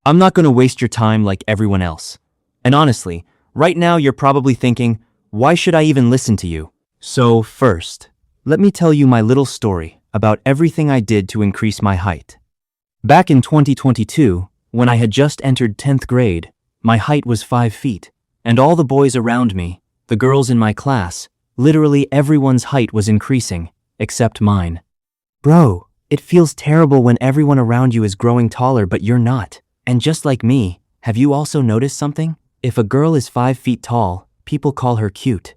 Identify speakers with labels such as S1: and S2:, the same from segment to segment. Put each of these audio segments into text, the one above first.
S1: I'm not gonna waste your time like everyone else. And honestly, right now you're probably thinking, why should I even listen to you? So first, let me tell you my little story about everything I did to increase my height. Back in 2022, when I had just entered 10th grade, my height was 5 feet, and all the boys around me, the girls in my class, literally everyone's height was increasing, except mine. Bro, it feels terrible when everyone around you is growing taller but you're not. And just like me, have you also noticed something? If a girl is 5 feet tall, people call her cute.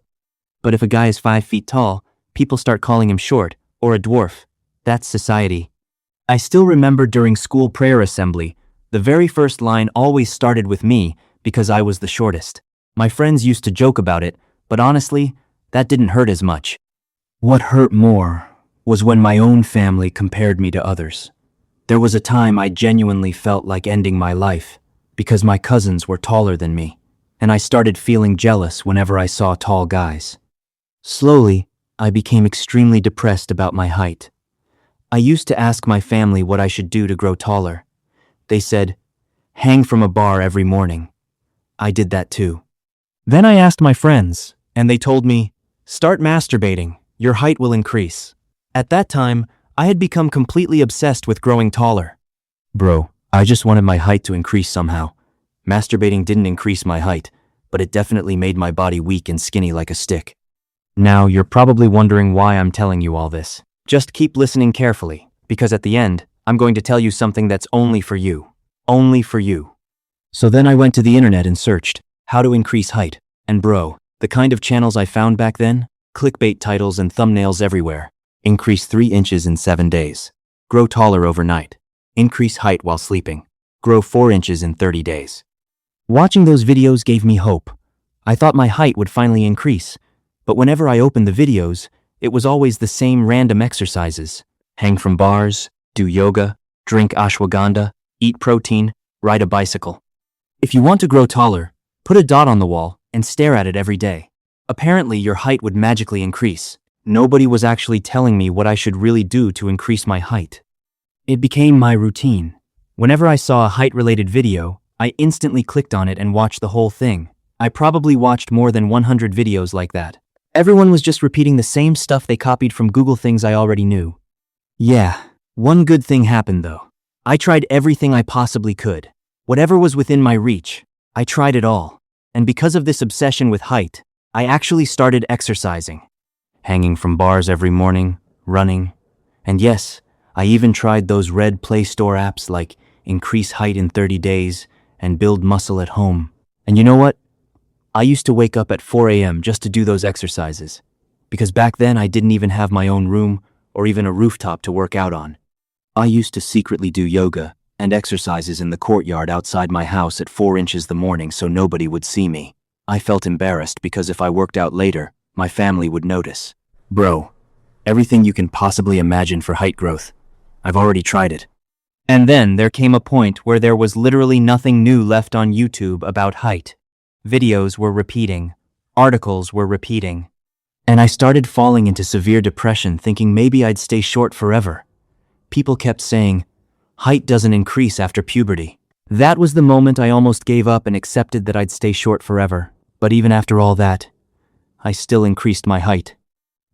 S1: But if a guy is 5 feet tall, people start calling him short or a dwarf. That's society. I still remember during school prayer assembly, the very first line always started with me because I was the shortest. My friends used to joke about it, but honestly, that didn't hurt as much. What hurt more was when my own family compared me to others. There was a time I genuinely felt like ending my life because my cousins were taller than me, and I started feeling jealous whenever I saw tall guys. Slowly, I became extremely depressed about my height. I used to ask my family what I should do to grow taller. They said, hang from a bar every morning. I did that too. Then I asked my friends, and they told me, start masturbating, your height will increase. At that time, I had become completely obsessed with growing taller. Bro, I just wanted my height to increase somehow. Masturbating didn't increase my height, but it definitely made my body weak and skinny like a stick. Now, you're probably wondering why I'm telling you all this. Just keep listening carefully, because at the end, I'm going to tell you something that's only for you. Only for you. So then I went to the internet and searched how to increase height. And bro, the kind of channels I found back then? Clickbait titles and thumbnails everywhere. Increase 3 inches in 7 days. Grow taller overnight. Increase height while sleeping. Grow 4 inches in 30 days. Watching those videos gave me hope. I thought my height would finally increase, but whenever I opened the videos, it was always the same random exercises. Hang from bars, do yoga, drink ashwagandha, eat protein, ride a bicycle. If you want to grow taller, put a dot on the wall and stare at it every day. Apparently, your height would magically increase. Nobody was actually telling me what I should really do to increase my height. It became my routine. Whenever I saw a height-related video, I instantly clicked on it and watched the whole thing. I probably watched more than 100 videos like that. Everyone was just repeating the same stuff they copied from Google things I already knew. Yeah, one good thing happened though. I tried everything I possibly could. Whatever was within my reach, I tried it all. And because of this obsession with height, I actually started exercising. Hanging from bars every morning, running. And yes, I even tried those red Play Store apps like Increase Height in 30 Days and Build Muscle at Home. And you know what? I used to wake up at 4 a.m. just to do those exercises. Because back then I didn't even have my own room or even a rooftop to work out on. I used to secretly do yoga and exercises in the courtyard outside my house at 4 inches the morning so nobody would see me. I felt embarrassed because if I worked out later, my family would notice. Bro, everything you can possibly imagine for height growth. I've already tried it. And then there came a point where there was literally nothing new left on YouTube about height. Videos were repeating. Articles were repeating. And I started falling into severe depression thinking maybe I'd stay short forever. People kept saying, height doesn't increase after puberty. That was the moment I almost gave up and accepted that I'd stay short forever. But even after all that, I still increased my height.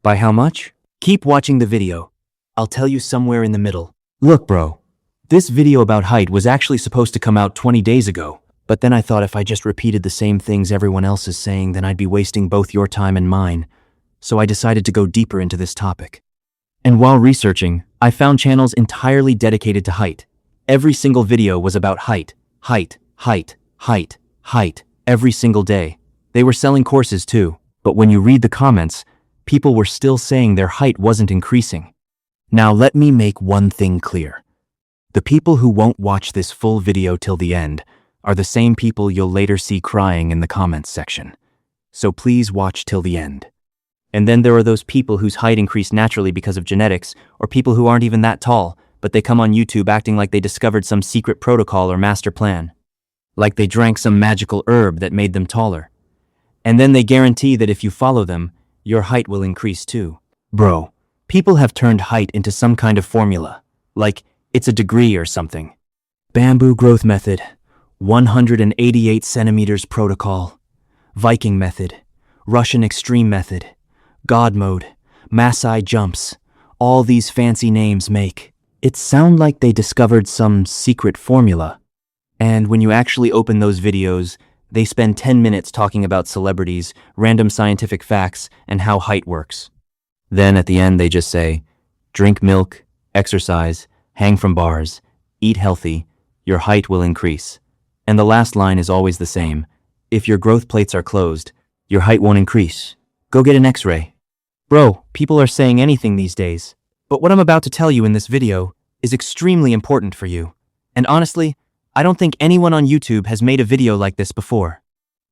S1: By how much? Keep watching the video. I'll tell you somewhere in the middle. Look, bro. This video about height was actually supposed to come out 20 days ago. But then I thought if I just repeated the same things everyone else is saying, then I'd be wasting both your time and mine. So I decided to go deeper into this topic. And while researching, I found channels entirely dedicated to height. Every single video was about height, height, height, height, height, every single day. They were selling courses too, but when you read the comments, people were still saying their height wasn't increasing. Now let me make one thing clear. The people who won't watch this full video till the end are the same people you'll later see crying in the comments section. So please watch till the end. And then there are those people whose height increased naturally because of genetics, or people who aren't even that tall, but they come on YouTube acting like they discovered some secret protocol or master plan. Like they drank some magical herb that made them taller. And then they guarantee that if you follow them, your height will increase too. Bro, people have turned height into some kind of formula, like it's a degree or something. Bamboo growth method, 188 centimeters protocol, Viking method, Russian extreme method, God mode, Maasai jumps. All these fancy names make it sound like they discovered some secret formula. And when you actually open those videos, they spend 10 minutes talking about celebrities, random scientific facts, and how height works. Then at the end they just say, drink milk, exercise, hang from bars, eat healthy, your height will increase. And the last line is always the same. If your growth plates are closed, your height won't increase. Go get an X-ray. Bro, people are saying anything these days. But what I'm about to tell you in this video is extremely important for you. And honestly, I don't think anyone on YouTube has made a video like this before.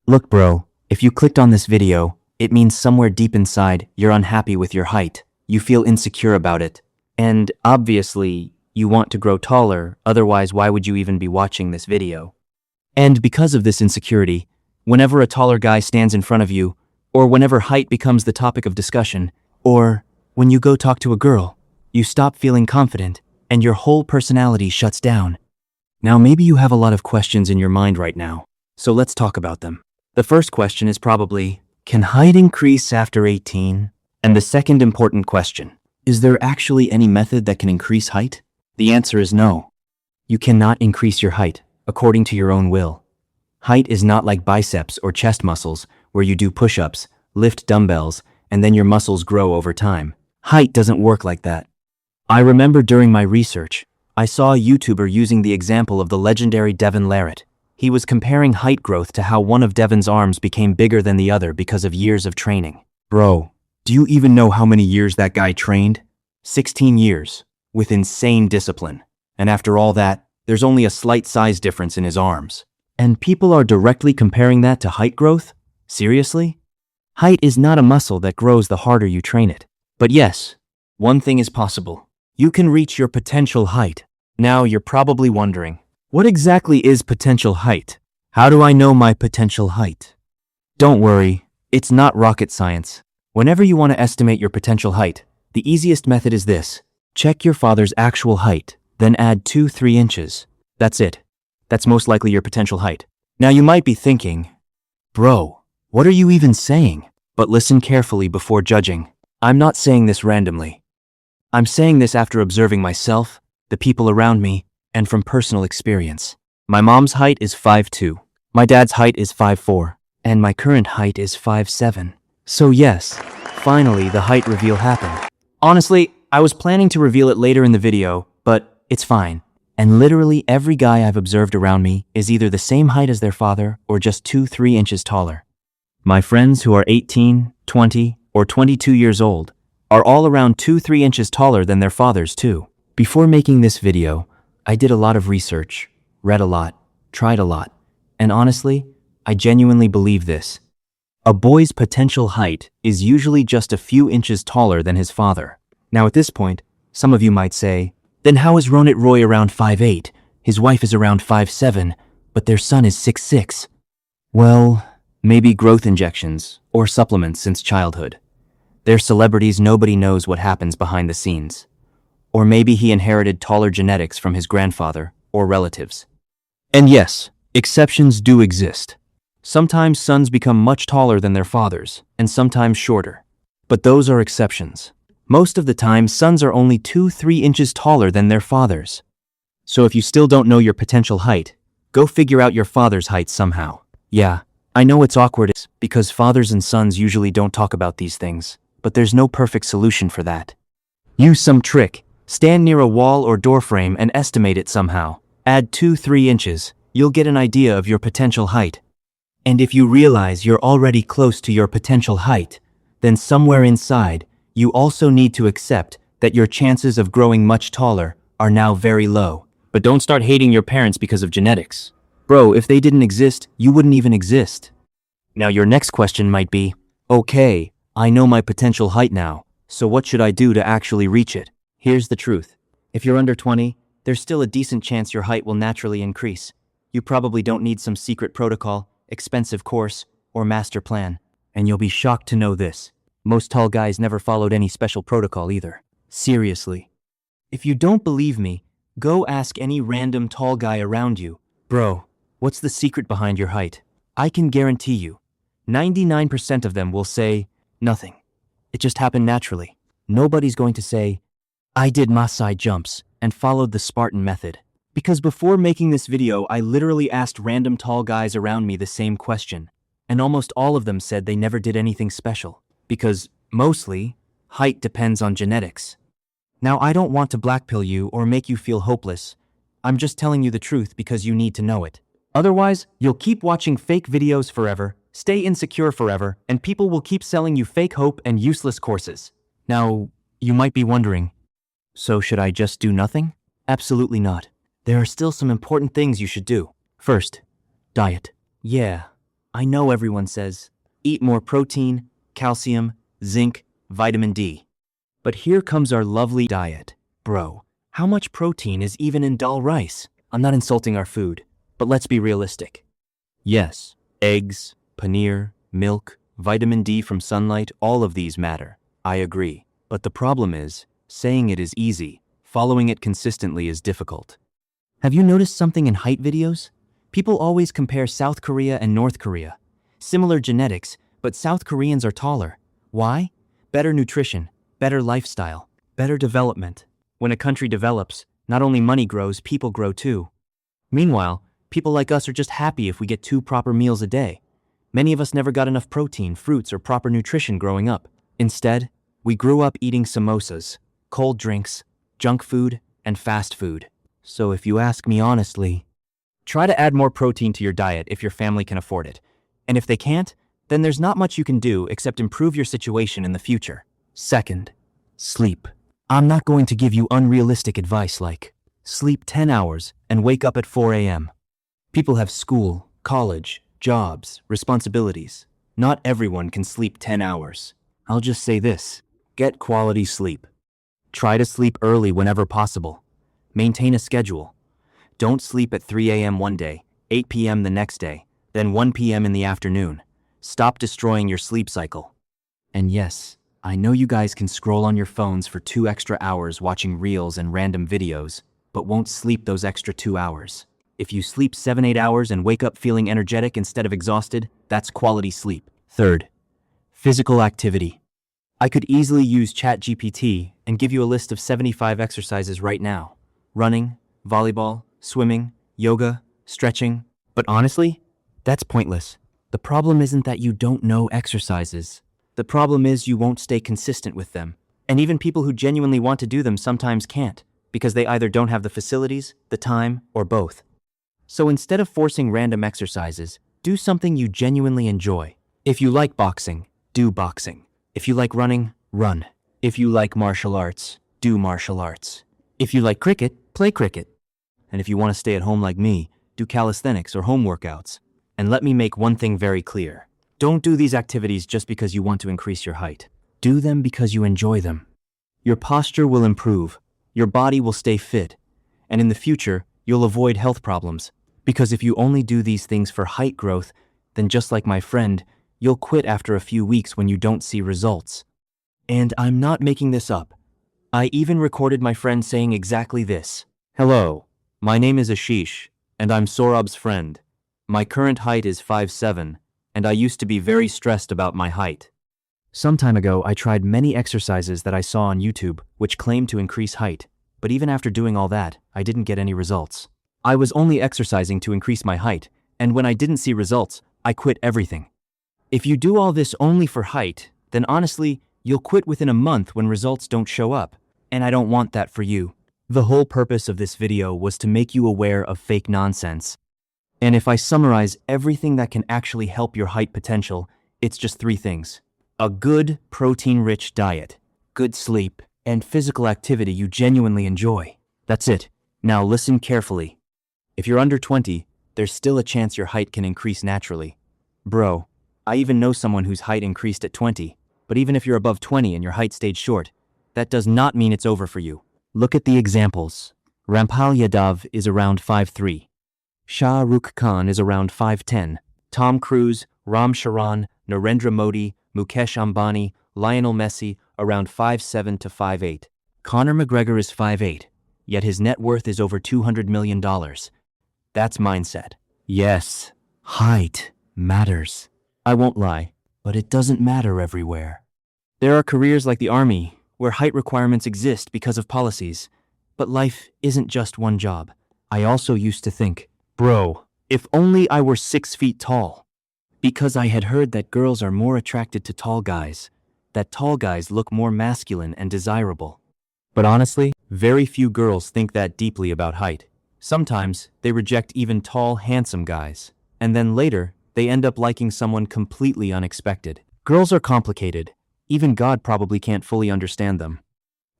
S1: Look, bro, if you clicked on this video, it means somewhere deep inside you're unhappy with your height. You feel insecure about it. And obviously, you want to grow taller, otherwise why would you even be watching this video? And because of this insecurity, whenever a taller guy stands in front of you, or whenever height becomes the topic of discussion, or when you go talk to a girl, you stop feeling confident and your whole personality shuts down. Now maybe you have a lot of questions in your mind right now, so let's talk about them. The first question is probably, can height increase after 18? And the second important question, is there actually any method that can increase height? The answer is no. You cannot increase your height according to your own will. Height is not like biceps or chest muscles where you do push-ups, lift dumbbells, and then your muscles grow over time. Height doesn't work like that. I remember during my research, I saw a YouTuber using the example of the legendary Devon Larratt. He was comparing height growth to how one of Devon's arms became bigger than the other because of years of training. Bro, do you even know how many years that guy trained? 16 years, with insane discipline. And after all that, there's only a slight size difference in his arms. And people are directly comparing that to height growth? Seriously? Height is not a muscle that grows the harder you train it. But yes, one thing is possible. You can reach your potential height. Now you're probably wondering, what exactly is potential height? How do I know my potential height? Don't worry, it's not rocket science. Whenever you want to estimate your potential height, the easiest method is this. Check your father's actual height, then add 2-3 inches. That's it. That's most likely your potential height. Now you might be thinking, bro, what are you even saying? But listen carefully before judging. I'm not saying this randomly. I'm saying this after observing myself, the people around me, and from personal experience. My mom's height is 5'2". My dad's height is 5'4", and my current height is 5'7". So yes, finally the height reveal happened. Honestly, I was planning to reveal it later in the video, but it's fine. And literally every guy I've observed around me is either the same height as their father or just 2-3 inches taller. My friends who are 18, 20, or 22 years old are all around 2-3 inches taller than their fathers too. Before making this video, I did a lot of research, read a lot, tried a lot, and honestly, I genuinely believe this. A boy's potential height is usually just a few inches taller than his father. Now at this point, some of you might say, then how is Ronit Roy around 5'8", his wife is around 5'7", but their son is 6'6"? Well, maybe growth injections or supplements since childhood. They're celebrities, nobody knows what happens behind the scenes. Or maybe he inherited taller genetics from his grandfather or relatives. And yes, exceptions do exist. Sometimes sons become much taller than their fathers, and sometimes shorter. But those are exceptions. Most of the time, sons are only 2-3 inches taller than their fathers. So if you still don't know your potential height, go figure out your father's height somehow. Yeah, I know it's awkward because fathers and sons usually don't talk about these things, but there's no perfect solution for that. Use some trick. Stand near a wall or doorframe and estimate it somehow. Add 2-3 inches. You'll get an idea of your potential height. And if you realize you're already close to your potential height, then somewhere inside, you also need to accept that your chances of growing much taller are now very low. But don't start hating your parents because of genetics. Bro, if they didn't exist, you wouldn't even exist. Now your next question might be, okay, I know my potential height now, so what should I do to actually reach it? Here's the truth. If you're under 20, there's still a decent chance your height will naturally increase. You probably don't need some secret protocol, expensive course, or master plan. And you'll be shocked to know this. Most tall guys never followed any special protocol either. Seriously. If you don't believe me, go ask any random tall guy around you. Bro, What's the secret behind your height? I can guarantee you, 99% of them will say, nothing. It just happened naturally. Nobody's going to say, I did Maasai jumps and followed the Spartan method. Because before making this video, I literally asked random tall guys around me the same question, and almost all of them said they never did anything special. Because, mostly, height depends on genetics. Now, I don't want to blackpill you or make you feel hopeless. I'm just telling you the truth because you need to know it. Otherwise, you'll keep watching fake videos forever, stay insecure forever, and people will keep selling you fake hope and useless courses. Now, you might be wondering, so should I just do nothing? Absolutely not. There are still some important things you should do. First, diet. Yeah, I know everyone says, eat more protein, calcium, zinc, vitamin D. But here comes our lovely diet. Bro, how much protein is even in dal rice? I'm not insulting our food, but let's be realistic. Yes, eggs, paneer, milk, vitamin D from sunlight, all of these matter. I agree. But the problem is, saying it is easy, following it consistently is difficult. Have you noticed something in height videos? People always compare South Korea and North Korea. Similar genetics, but South Koreans are taller. Why? Better nutrition, better lifestyle, better development. When a country develops, not only money grows, people grow too. Meanwhile, people like us are just happy if we get 2 proper meals a day. Many of us never got enough protein, fruits, or proper nutrition growing up. Instead, we grew up eating samosas, cold drinks, junk food, and fast food. So if you ask me honestly, try to add more protein to your diet if your family can afford it. And if they can't, then there's not much you can do except improve your situation in the future. Second, sleep. I'm not going to give you unrealistic advice like, sleep 10 hours and wake up at 4 a.m. People have school, college, jobs, responsibilities. Not everyone can sleep 10 hours. I'll just say this, get quality sleep. Try to sleep early whenever possible. Maintain a schedule. Don't sleep at 3 a.m. one day, 8 p.m. the next day, then 1 p.m. in the afternoon. Stop destroying your sleep cycle. And yes, I know you guys can scroll on your phones for 2 extra hours watching reels and random videos, but won't sleep those extra 2 hours. If you sleep 7-8 hours and wake up feeling energetic instead of exhausted, that's quality sleep. Third, physical activity. I could easily use ChatGPT and give you a list of 75 exercises right now. Running, volleyball, swimming, yoga, stretching. But honestly, that's pointless. The problem isn't that you don't know exercises. The problem is you won't stay consistent with them. And even people who genuinely want to do them sometimes can't, because they either don't have the facilities, the time, or both. So instead of forcing random exercises, do something you genuinely enjoy. If you like boxing, do boxing. If you like running, run. If you like martial arts, do martial arts. If you like cricket, play cricket. And if you want to stay at home like me, do calisthenics or home workouts. And let me make one thing very clear. Don't do these activities just because you want to increase your height. Do them because you enjoy them. Your posture will improve, your body will stay fit, and in the future, you'll avoid health problems. Because if you only do these things for height growth, then just like my friend, you'll quit after a few weeks when you don't see results. And I'm not making this up. I even recorded my friend saying exactly this. Hello, my name is Ashish, and I'm Saurabh's friend. My current height is 5'7", and I used to be very stressed about my height. Some time ago, I tried many exercises that I saw on YouTube, which claimed to increase height, but even after doing all that, I didn't get any results. I was only exercising to increase my height, and when I didn't see results, I quit everything. If you do all this only for height, then honestly, you'll quit within a month when results don't show up, and I don't want that for you. The whole purpose of this video was to make you aware of fake nonsense. And if I summarize everything that can actually help your height potential, it's just 3 things. A good, protein-rich diet, good sleep, and physical activity you genuinely enjoy. That's it. Now listen carefully. If you're under 20, there's still a chance your height can increase naturally. Bro, I even know someone whose height increased at 20, but even if you're above 20 and your height stayed short, that does not mean it's over for you. Look at the examples. Rampal Yadav is around 5'3". Shah Rukh Khan is around 5'10". Tom Cruise, Ram Charan, Narendra Modi, Mukesh Ambani, Lionel Messi around 5'7" to 5'8". Conor McGregor is 5'8", yet his net worth is over $200 million. That's mindset. Yes, height matters. I won't lie, but it doesn't matter everywhere. There are careers like the army where height requirements exist because of policies. But life isn't just one job. I also used to think, bro, if only I were 6 feet tall. Because I had heard that girls are more attracted to tall guys, that tall guys look more masculine and desirable. But honestly, very few girls think that deeply about height. Sometimes they reject even tall, handsome guys. And then later, they end up liking someone completely unexpected. Girls are complicated. Even God probably can't fully understand them.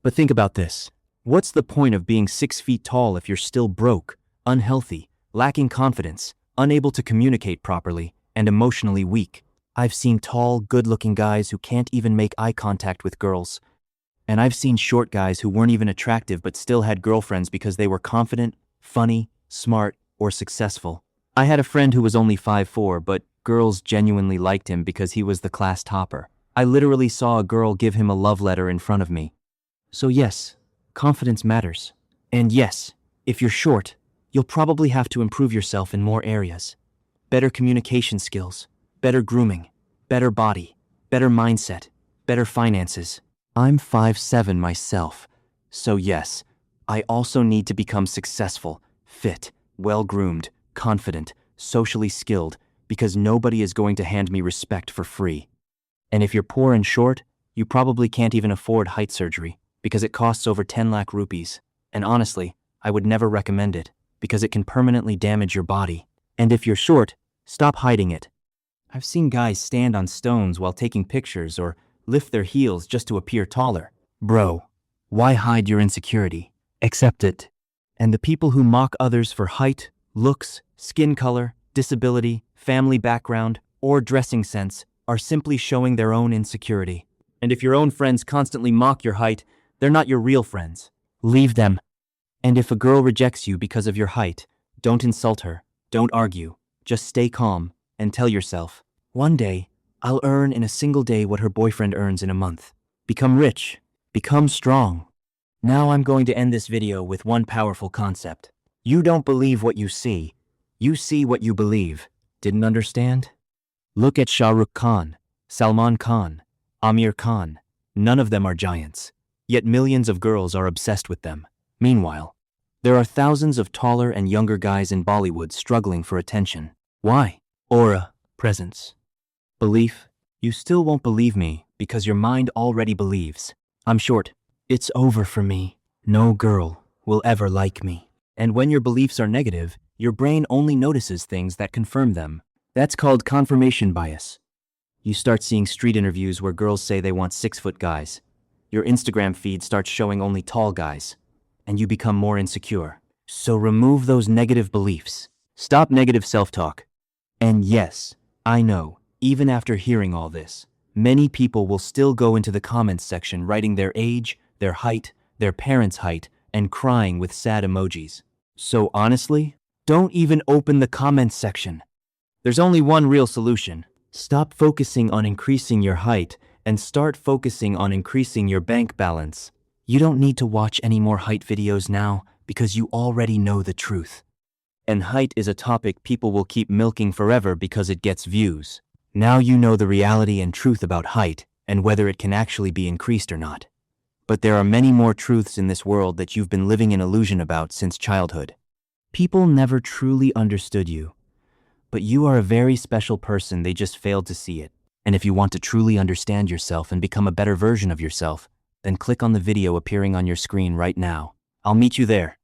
S1: But think about this. What's the point of being 6 feet tall if you're still broke, unhealthy, lacking confidence, unable to communicate properly, and emotionally weak? I've seen tall, good-looking guys who can't even make eye contact with girls. And I've seen short guys who weren't even attractive but still had girlfriends because they were confident, funny, smart, or successful. I had a friend who was only 5'4", but girls genuinely liked him because he was the class topper. I literally saw a girl give him a love letter in front of me. So yes, confidence matters. And yes, if you're short, you'll probably have to improve yourself in more areas. Better communication skills, better grooming, better body, better mindset, better finances. I'm 5'7" myself, so yes, I also need to become successful, fit, well-groomed, confident, socially skilled, because nobody is going to hand me respect for free. And if you're poor and short, you probably can't even afford height surgery, because it costs over 10 lakh rupees. And honestly, I would never recommend it, because it can permanently damage your body. And if you're short, stop hiding it. I've seen guys stand on stones while taking pictures or lift their heels just to appear taller. Bro, why hide your insecurity? Accept it. And the people who mock others for height, looks, skin color, disability, family background, or dressing sense are simply showing their own insecurity. And if your own friends constantly mock your height, they're not your real friends. Leave them. And if a girl rejects you because of your height, don't insult her, don't argue, just stay calm and tell yourself, one day, I'll earn in a single day what her boyfriend earns in a month. Become rich, become strong. Now I'm going to end this video with one powerful concept. You don't believe what you see what you believe. Didn't understand? Look at Shah Rukh Khan, Salman Khan, Amir Khan. None of them are giants, yet millions of girls are obsessed with them. Meanwhile, there are thousands of taller and younger guys in Bollywood struggling for attention. Why? Aura, presence, belief. You still won't believe me because your mind already believes. I'm short. It's over for me. No girl will ever like me. And when your beliefs are negative, your brain only notices things that confirm them. That's called confirmation bias. You start seeing street interviews where girls say they want 6-foot guys. Your Instagram feed starts showing only tall guys, and you become more insecure. So remove those negative beliefs. Stop negative self-talk. And yes, I know, even after hearing all this, many people will still go into the comments section writing their age, their height, their parents' height, and crying with sad emojis. So honestly, don't even open the comments section. There's only one real solution. Stop focusing on increasing your height and start focusing on increasing your bank balance. You don't need to watch any more height videos now because you already know the truth. And height is a topic people will keep milking forever because it gets views. Now you know the reality and truth about height and whether it can actually be increased or not. But there are many more truths in this world that you've been living in illusion about since childhood. People never truly understood you. But you are a very special person, they just failed to see it. And if you want to truly understand yourself and become a better version of yourself, then click on the video appearing on your screen right now. I'll meet you there.